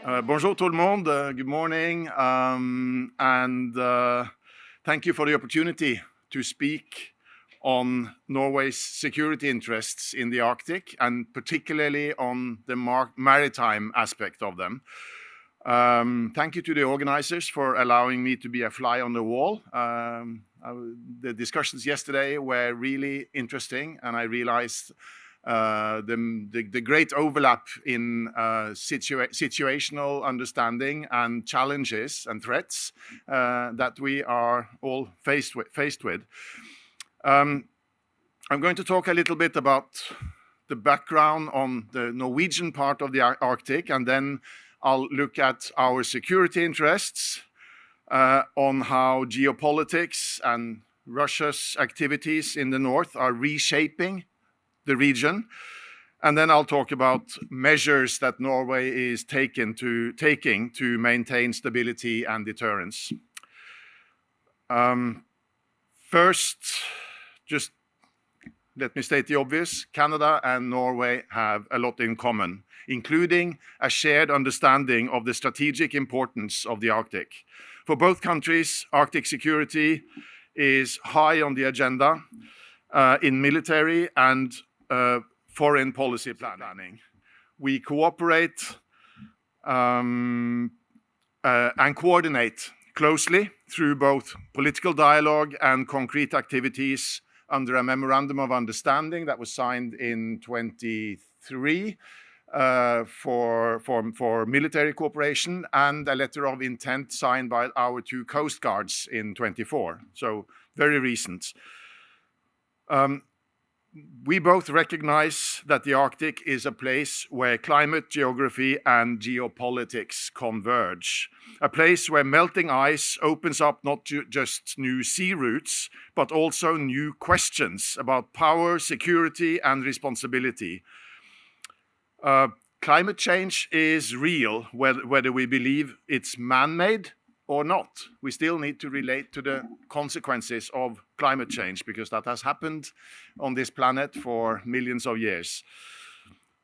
Bonjour tout le monde, good morning, and thank you for the opportunity to speak on Norway's security interests in the Arctic, and particularly on the maritime aspect of them. Thank you to the organizers for allowing me to be a fly on the wall. The discussions yesterday were really interesting, and I realized the great overlap in situational understanding and challenges and threats that we are all faced with. I'm going to talk a little bit about the background on the Norwegian part of the Arctic, and then I'll look at our security interests, on how geopolitics and Russia's activities in the north are reshaping the region, and then I'll talk about measures that Norway is taking to maintain stability and deterrence. First, just let me state the obvious. Canada and Norway have a lot in common, including a shared understanding of the strategic importance of the Arctic. For both countries, Arctic security is high on the agenda in military and foreign policy planning. We cooperate and coordinate closely through both political dialogue and concrete activities under a memorandum of understanding that was signed in 23 for military cooperation, and a letter of intent signed by our two coast guards in 24, so very recent. We both recognize that the Arctic is a place where climate, geography, and geopolitics converge. A place where melting ice opens up not just new sea routes, but also new questions about power, security, and responsibility. Climate change is real, whether we believe it's man-made or not. We still need to relate to the consequences of climate change, because that has happened on this planet for millions of years.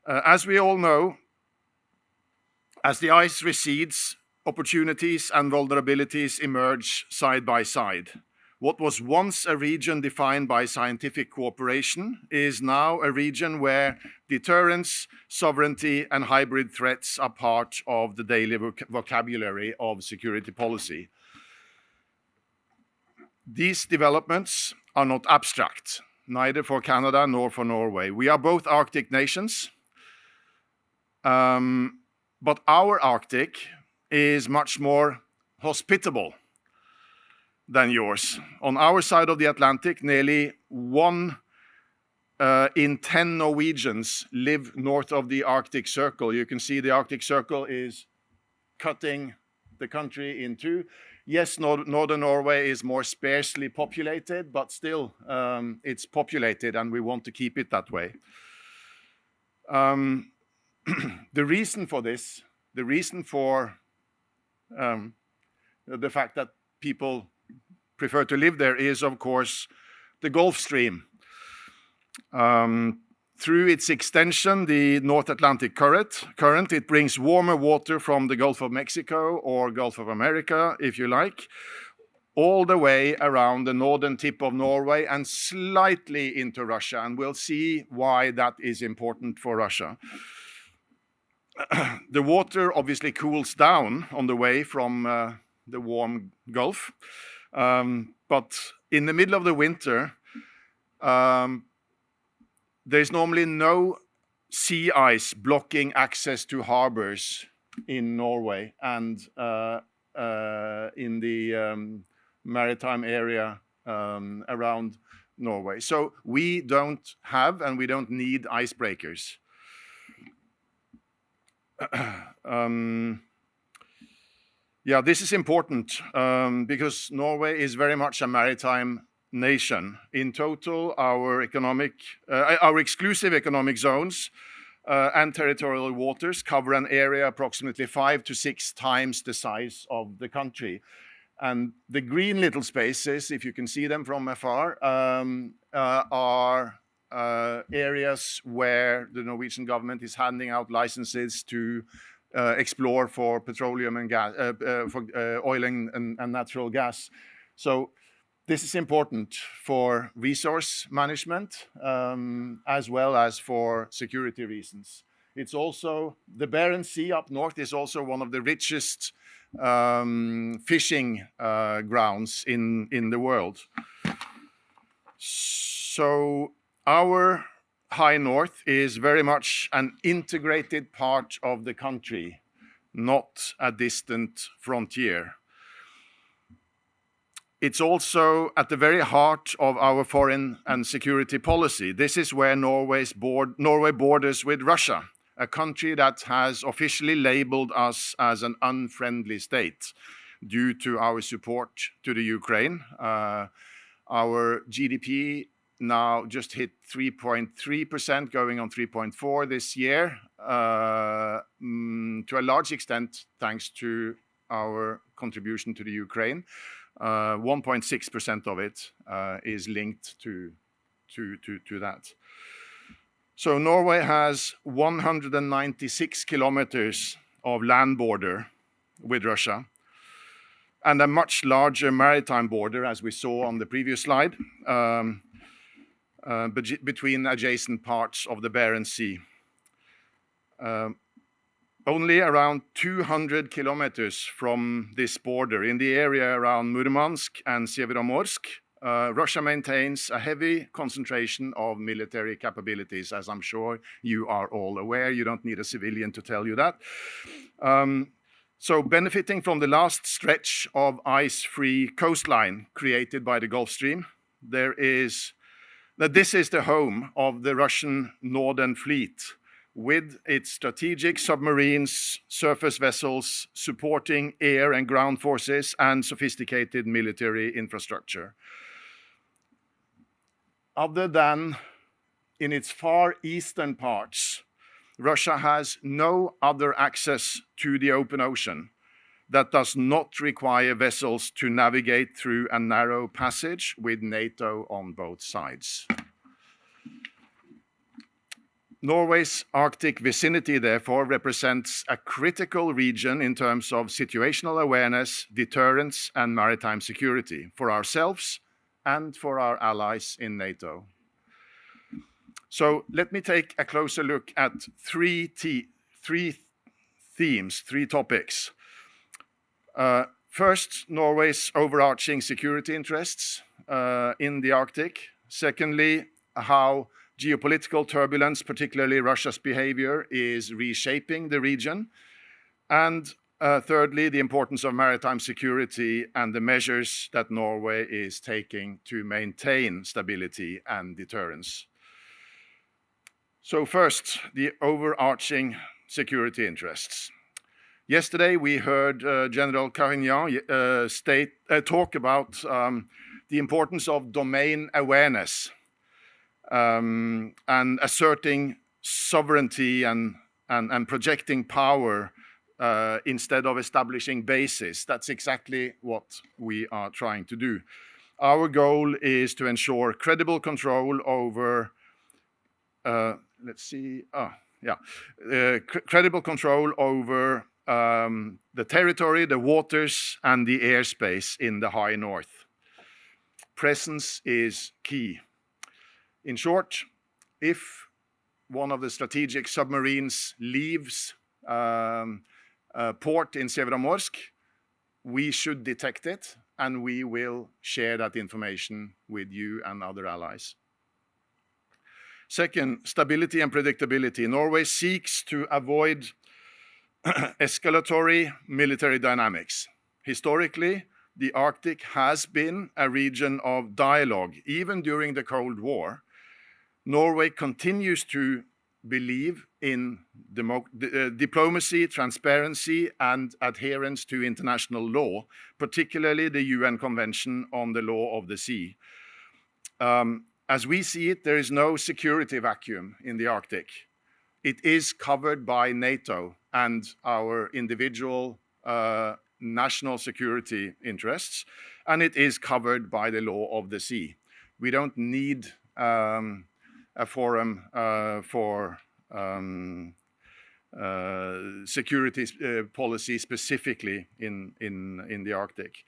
As we all know, as the ice recedes, opportunities and vulnerabilities emerge side by side. What was once a region defined by scientific cooperation is now a region where deterrence, sovereignty, and hybrid threats are part of the daily vocabulary of security policy. These developments are not abstract, neither for Canada nor for Norway. We are both Arctic nations, but our Arctic is much more hospitable than yours. On our side of the Atlantic, nearly 1 in 10 Norwegians live north of the Arctic Circle. You can see the Arctic Circle is cutting the country in two. Yes, northern Norway is more sparsely populated, but still it's populated, and we want to keep it that way. The reason for this, the reason for the fact that people prefer to live there is, of course, the Gulf Stream. Through its extension, the North Atlantic current, it brings warmer water from the Gulf of Mexico, or Gulf of America, if you like, all the way around the northern tip of Norway and slightly into Russia. And we'll see why that is important for Russia. The water obviously cools down on the way from the warm Gulf. But in the middle of the winter, there's normally no sea ice blocking access to harbors in Norway and in the maritime area around Norway. So we don't have and we don't need icebreakers. Yeah, this is important because Norway is very much a maritime nation. In total, our exclusive economic zones and territorial waters cover an area approximately 5 to 6 times the size of the country. And the green little spaces, if you can see them from afar, are areas where the Norwegian government is handing out licenses to explore for petroleum and gas, for oil and natural gas. So this is important for resource management as well as for security reasons. It's also, the Barents Sea up north is also one of the richest fishing grounds in the world. So our high north is very much an integrated part of the country, not a distant frontier. It's also at the very heart of our foreign and security policy. This is where Norway borders with Russia, a country that has officially labeled us as an unfriendly state due to our support to the Ukraine. Our GDP now just hit 3.3%, going on 3.4 this year, to a large extent thanks to our contribution to the Ukraine. 1.6% of it is linked to that. So Norway has 196 kilometers of land border with Russia, and a much larger maritime border, as we saw on the previous slide, between adjacent parts of the Barents Sea. Only around 200 kilometers from this border, in the area around Murmansk and Severomorsk, Russia maintains a heavy concentration of military capabilities, as I'm sure you are all aware. You don't need a civilian to tell you that. So benefiting from the last stretch of ice-free coastline created by the Gulf Stream, this is the home of the Russian Northern Fleet, with its strategic submarines, surface vessels, supporting air and ground forces, and sophisticated military infrastructure. Other than in its far eastern parts, Russia has no other access to the open ocean that does not require vessels to navigate through a narrow passage with NATO on both sides. Norway's Arctic vicinity, therefore, represents a critical region in terms of situational awareness, deterrence, and maritime security for ourselves and for our allies in NATO. So let me take a closer look at three topics. First, Norway's overarching security interests in the Arctic. Secondly, how geopolitical turbulence, particularly Russia's behavior, is reshaping the region. And thirdly, the importance of maritime security and the measures that Norway is taking to maintain stability and deterrence. So first, the overarching security interests. Yesterday, we heard General Carignan talk about the importance of domain awareness and asserting sovereignty and projecting power instead of establishing bases. That's exactly what we are trying to do. Our goal is to ensure credible control over, credible control over the territory, the waters, and the airspace in the high north. Presence is key. In short, if one of the strategic submarines leaves port in Severomorsk, we should detect it, and we will share that information with you and other allies. Second, stability and predictability. Norway seeks to avoid escalatory military dynamics. Historically, the Arctic has been a region of dialogue, even during the Cold War. Norway continues to believe in diplomacy, transparency, and adherence to international law, particularly the UN Convention on the Law of the Sea. As we see it, there is no security vacuum in the Arctic. It is covered by NATO and our individual national security interests, and it is covered by the law of the sea. We don't need a forum for security policy specifically in the Arctic.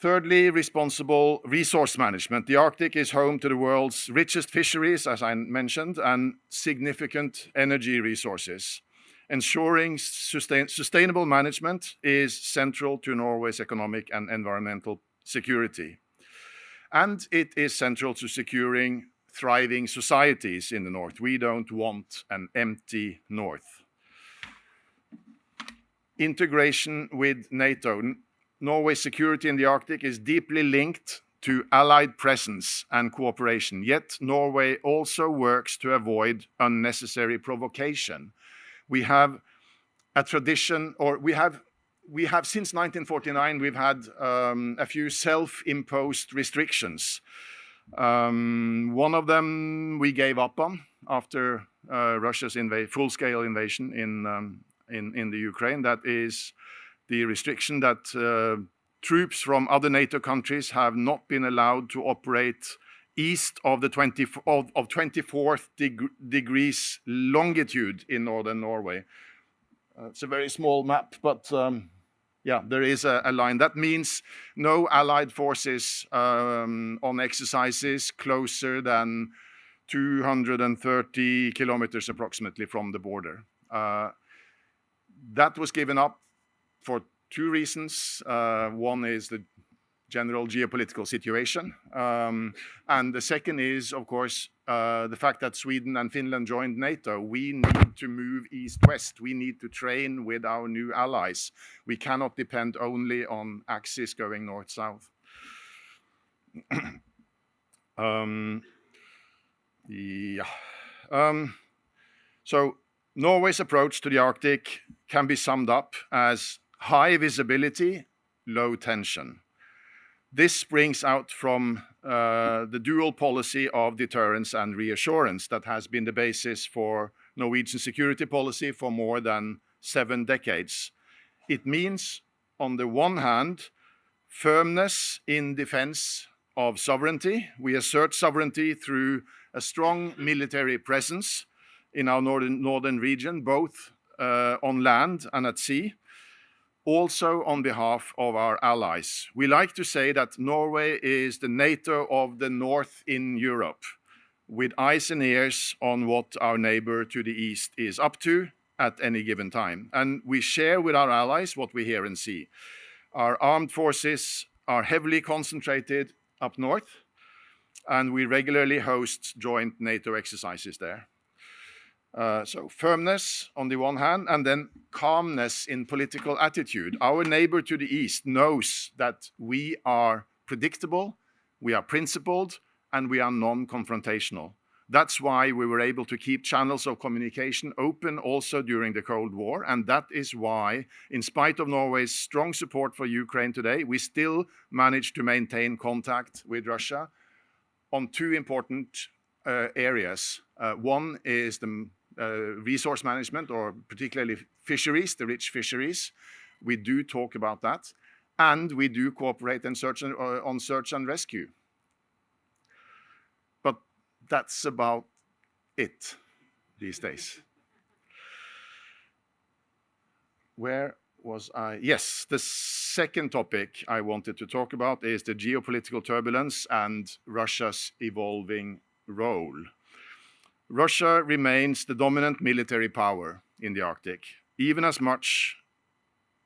Thirdly, responsible resource management. The Arctic is home to the world's richest fisheries, as I mentioned, and significant energy resources. Ensuring sustainable management is central to Norway's economic and environmental security. And it is central to securing thriving societies in the North. We don't want an empty North. Integration with NATO. Norway's security in the Arctic is deeply linked to allied presence and cooperation. Yet Norway also works to avoid unnecessary provocation. We have a tradition, or we have since 1949, we've had a few self-imposed restrictions. One of them we gave up on after Russia's full-scale invasion in the Ukraine. That is the restriction that troops from other NATO countries have not been allowed to operate east of the 24th degrees longitude in northern Norway. It's a very small map, but yeah, there is a line. That means no allied forces on exercises closer than 230 kilometers approximately from the border. That was given up for two reasons. One is the general geopolitical situation. And the second is, of course, the fact that Sweden and Finland joined NATO. We need to move east-west. We need to train with our new allies. We cannot depend only on Axis going north-south. So Norway's approach to the Arctic can be summed up as high visibility, low tension. This springs out from the dual policy of deterrence and reassurance that has been the basis for Norwegian security policy for more than 7 decades. It means, on the one hand, firmness in defense of sovereignty. We assert sovereignty through a strong military presence in our northern region, both on land and at sea. Also on behalf of our allies. We like to say that Norway is the NATO of the North in Europe, with eyes and ears on what our neighbor to the east is up to at any given time. And we share with our allies what we hear and see. Our armed forces are heavily concentrated up north, and we regularly host joint NATO exercises there. So firmness on the one hand, and then calmness in political attitude. Our neighbor to the east knows that we are predictable, we are principled, and we are non-confrontational. That's why we were able to keep channels of communication open also during the Cold War, and that is why, in spite of Norway's strong support for Ukraine today, we still managed to maintain contact with Russia on two important areas. One is the resource management, or particularly fisheries, the rich fisheries. We do talk about that. And we do cooperate on search and rescue. But that's about it these days. Where was I? Yes, the second topic I wanted to talk about is the geopolitical turbulence and Russia's evolving role. Russia remains the dominant military power in the Arctic, even as much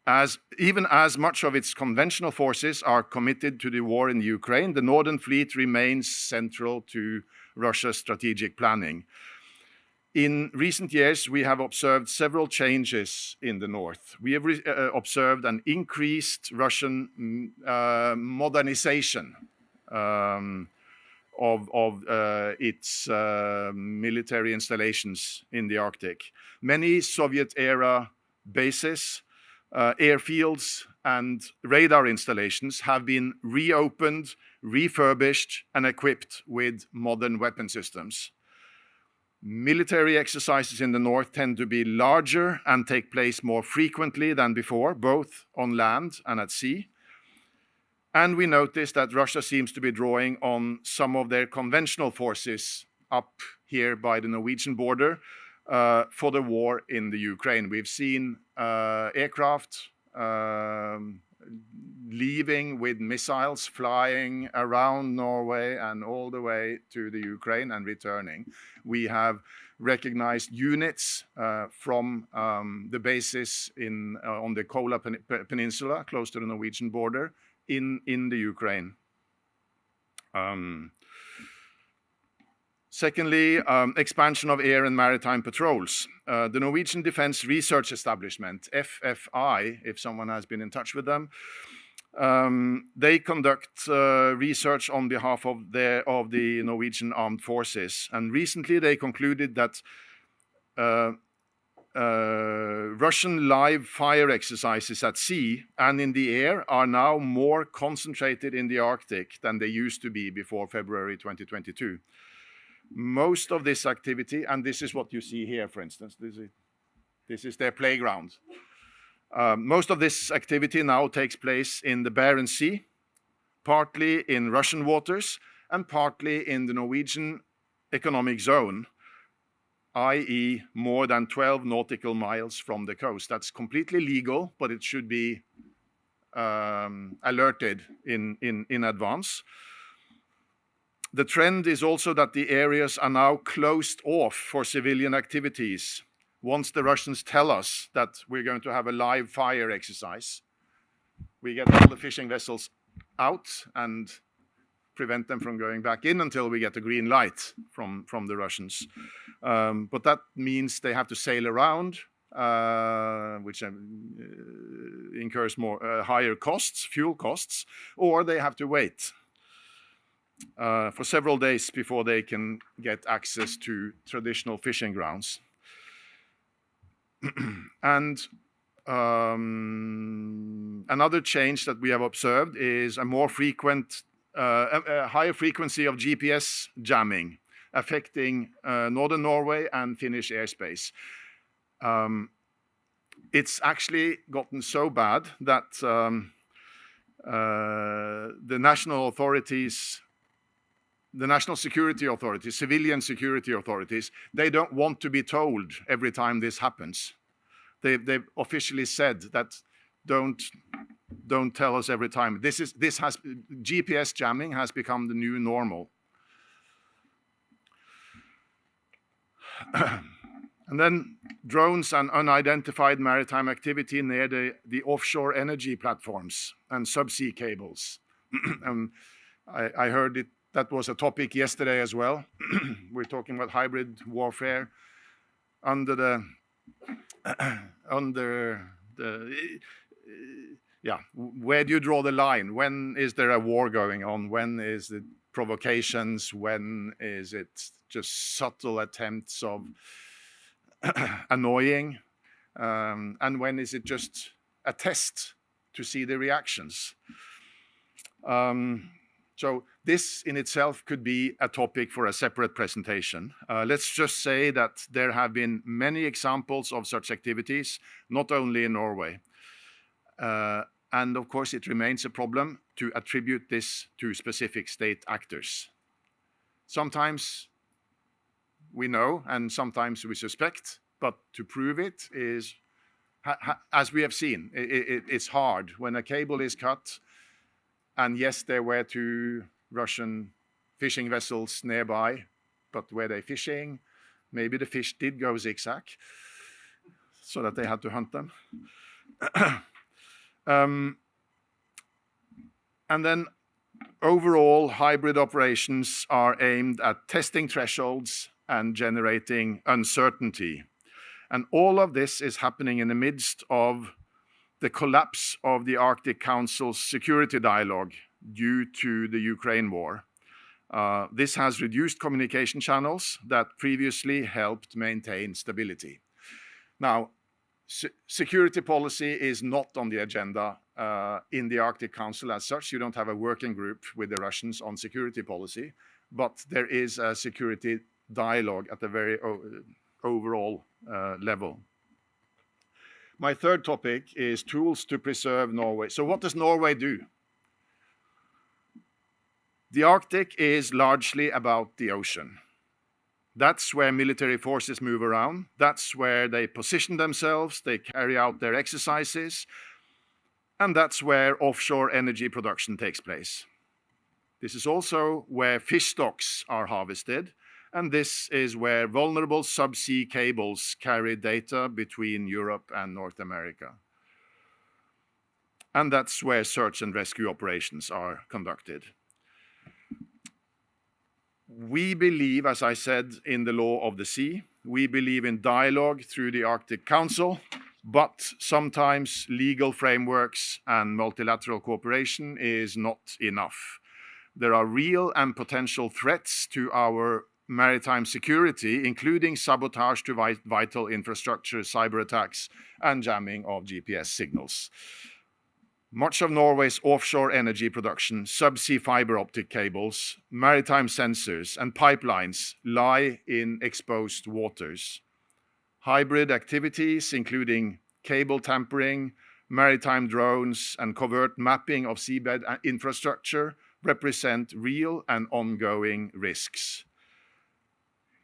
of its conventional forces are committed to the war in Ukraine. The Northern Fleet remains central to Russia's strategic planning. In recent years, we have observed several changes in the north. We have observed an increased Russian modernization of its military installations in the Arctic. Many Soviet-era bases, airfields, and radar installations have been reopened, refurbished, and equipped with modern weapon systems. Military exercises in the north tend to be larger and take place more frequently than before, both on land and at sea. And we notice that Russia seems to be drawing on some of their conventional forces up here by the Norwegian border, for the war in the Ukraine. We've seen aircraft leaving with missiles, flying around Norway and all the way to the Ukraine and returning. We have recognized units from the bases on the Kola Peninsula, close to the Norwegian border, in the Ukraine. Secondly, expansion of air and maritime patrols. The Norwegian Defence Research Establishment, FFI, if someone has been in touch with them, they conduct research on behalf of the Norwegian Armed Forces. And recently they concluded that Russian live fire exercises at sea and in the air are now more concentrated in the Arctic than they used to be before February 2022. Most of this activity, and this is what you see here, for instance, this is their playground. Most of this activity now takes place in the Barents Sea, partly in Russian waters, and partly in the Norwegian economic zone, i.e. more than 12 nautical miles from the coast. That's completely legal, but it should be alerted in advance. The trend is also that the areas are now closed off for civilian activities. Once the Russians tell us that we're going to have a live fire exercise, we get all the fishing vessels out and prevent them from going back in until we get a green light from the Russians. But that means they have to sail around, which incurs more higher costs, fuel costs, or they have to wait for several days before they can get access to traditional fishing grounds. And another change that we have observed is a more frequent, a higher frequency of GPS jamming affecting northern Norway and Finnish airspace. It's actually gotten so bad that the national authorities, the national security authorities, civilian security authorities, they don't want to be told every time this happens. They've officially said that don't tell us every time. GPS jamming has become the new normal. And then drones and unidentified maritime activity near the offshore energy platforms and subsea cables. I heard it. That was a topic yesterday as well. We're talking about hybrid warfare under the where do you draw the line? When is there a war going on? When is it provocations? When is it just subtle attempts of annoying? And when is it just a test to see the reactions? So this in itself could be a topic for a separate presentation. Let's just say that there have been many examples of such activities, not only in Norway. And of course, it remains a problem to attribute this to specific state actors. Sometimes we know, and sometimes we suspect, but to prove it is, as we have seen, it's hard. When a cable is cut, and yes, there were 2 Russian fishing vessels nearby, but were they fishing? Maybe the fish did go zigzag, so that they had to hunt them. And then overall, hybrid operations are aimed at testing thresholds and generating uncertainty. And all of this is happening in the midst of the collapse of the Arctic Council's security dialogue due to the Ukraine war. This has reduced communication channels that previously helped maintain stability. Now, security policy is not on the agenda in the Arctic Council as such. You don't have a working group with the Russians on security policy, but there is a security dialogue at a very overall level. My third topic is tools to preserve Norway. So what does Norway do? The Arctic is largely about the ocean. That's where military forces move around. That's where they position themselves, they carry out their exercises, and that's where offshore energy production takes place. This is also where fish stocks are harvested, and this is where vulnerable subsea cables carry data between Europe and North America. And that's where search and rescue operations are conducted. We believe, as I said, in the law of the sea. We believe in dialogue through the Arctic Council, but sometimes legal frameworks and multilateral cooperation is not enough. There are real and potential threats to our maritime security, including sabotage to vital infrastructure, cyber attacks, and jamming of GPS signals. Much of Norway's offshore energy production, subsea fiber optic cables, maritime sensors, and pipelines lie in exposed waters. Hybrid activities, including cable tampering, maritime drones, and covert mapping of seabed infrastructure, represent real and ongoing risks.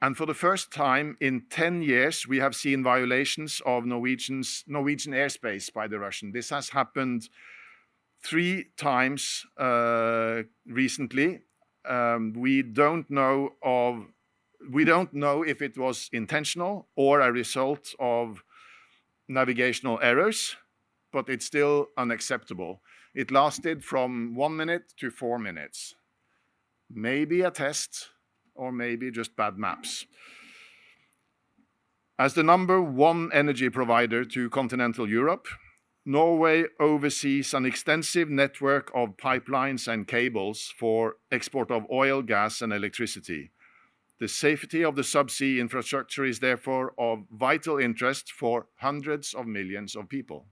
And for the first time in 10 years, we have seen violations of Norwegian airspace by the Russians. This has happened 3 times recently. We don't know if it was intentional or a result of navigational errors, but it's still unacceptable. It lasted from 1 minute to 4 minutes. Maybe a test, or maybe just bad maps. As the #1 energy provider to continental Europe, Norway oversees an extensive network of pipelines and cables for export of oil, gas, and electricity. The safety of the subsea infrastructure is therefore of vital interest for hundreds of millions of people.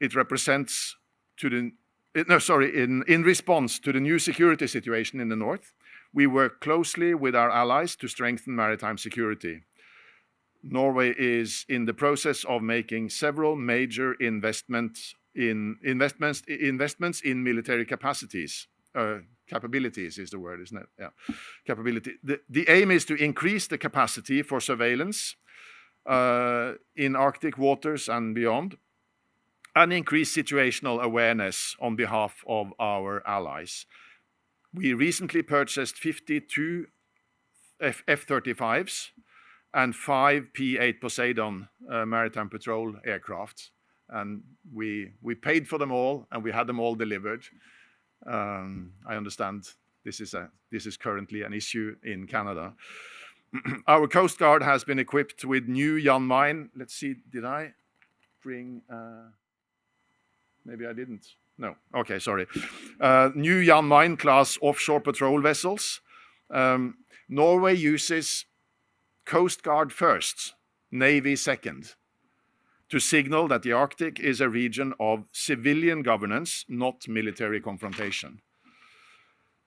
It represents in response to the new security situation in the north, we work closely with our allies to strengthen maritime security. Norway is in the process of making several major investments in military capacities. Capabilities is the word, isn't it? Yeah, capability. The aim is to increase the capacity for surveillance in Arctic waters and beyond, and increase situational awareness on behalf of our allies. We recently purchased 52 F-35s and 5 P-8 Poseidon maritime patrol aircraft. And we paid for them all, and we had them all delivered. I understand this is currently an issue in Canada. Our Coast Guard has been equipped with new Jan-Mayen. Let's see, did I bring... maybe I didn't. No, okay, sorry. New Jan-Mayen class offshore patrol vessels. Norway uses Coast Guard first, Navy second, to signal that the Arctic is a region of civilian governance, not military confrontation.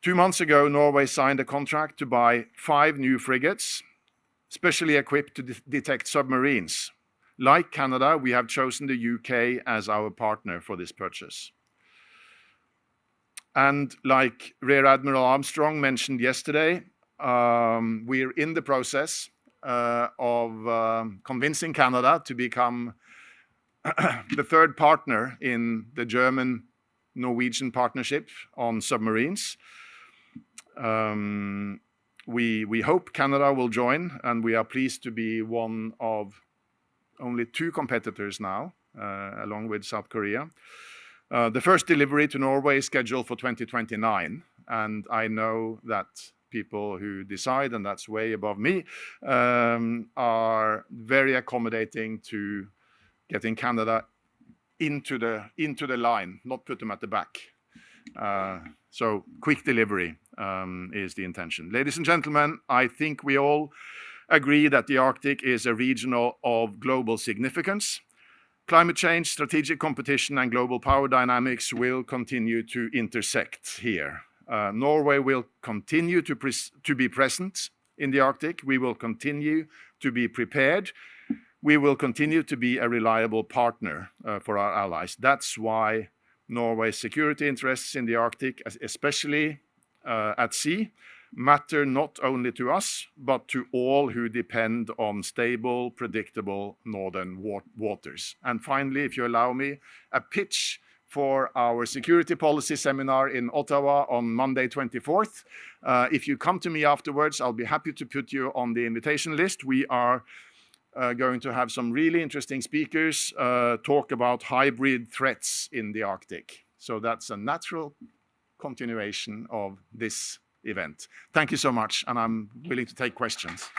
2 months ago, Norway signed a contract to buy 5 new frigates, specially equipped to detect submarines. Like Canada, we have chosen the UK as our partner for this purchase. And like Rear Admiral Armstrong mentioned yesterday, we're in the process of convincing Canada to become the third partner in the German-Norwegian partnership on submarines. We hope Canada will join, and we are pleased to be one of only 2 competitors now, along with South Korea. The first delivery to Norway is scheduled for 2029, and I know that people who decide, and that's way above me, are very accommodating to getting Canada into the line, not put them at the back. So quick delivery is the intention. Ladies and gentlemen, I think we all agree that the Arctic is a region of global significance. Climate change, strategic competition, and global power dynamics will continue to intersect here. Norway will continue to be present in the Arctic. We will continue to be prepared. We will continue to be a reliable partner for our allies. That's why Norway's security interests in the Arctic, especially at sea, matter not only to us, but to all who depend on stable, predictable northern waters. And finally, if you allow me, a pitch for our security policy seminar in Ottawa on Monday 24th. If you come to me afterwards, I'll be happy to put you on the invitation list. We are going to have some really interesting speakers talk about hybrid threats in the Arctic. So that's a natural continuation of this event. Thank you so much, and I'm willing to take questions.